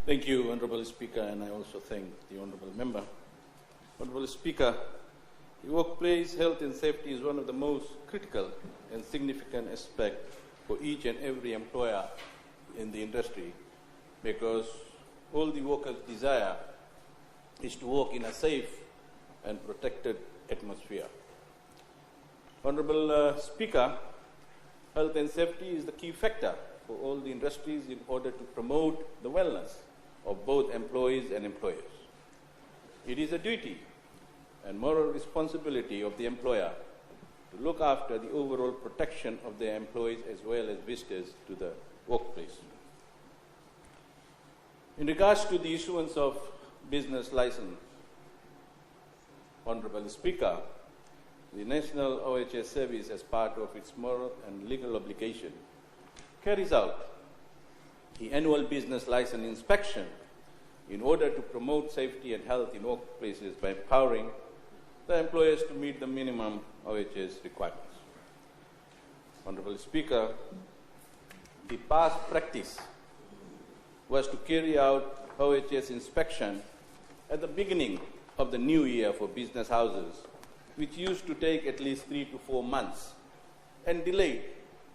Thank you, Honourable Speaker, and I also thank the Honourable Member. Honourable Speaker, the workplace health and safety is one of the most critical and significant aspects for each and every employer in the industry, because all the workers desire is to work in a safe and protected atmosphere. Honourable Speaker, health and safety is the key factor for all the industries in order to promote the wellness of both employees and employers. It is a duty and moral responsibility of the employer to look after the overall protection of their employees as well as visitors to the workplace. In regards to the issuance of business license, Honourable Speaker, the National OHS Service, as part of its moral and legal obligation, carries out the annual business license inspection in order to promote safety and health in workplaces by empowering the employers to meet the minimum OHS requirements. Honourable Speaker, the past practice was to carry out OHS inspection at the beginning of the new year for business houses, which used to take at least 3 to 4 months and delayed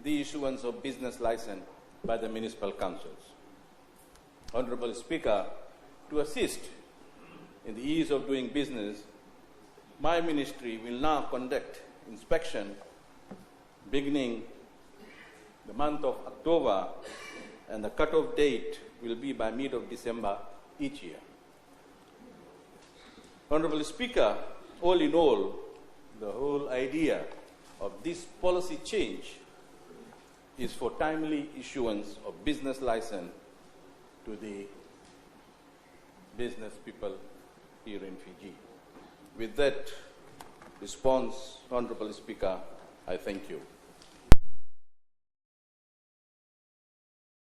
the issuance of business license by the municipal councils. Honourable Speaker, to assist in the ease of doing business, my ministry will now conduct inspection beginning the month of October, and the cut-off date will be by mid of December each year. Honourable Speaker, all in all, the whole idea of this policy change is for timely issuance of business license to the business people here in Fiji. With that response, Honourable Speaker, I thank you.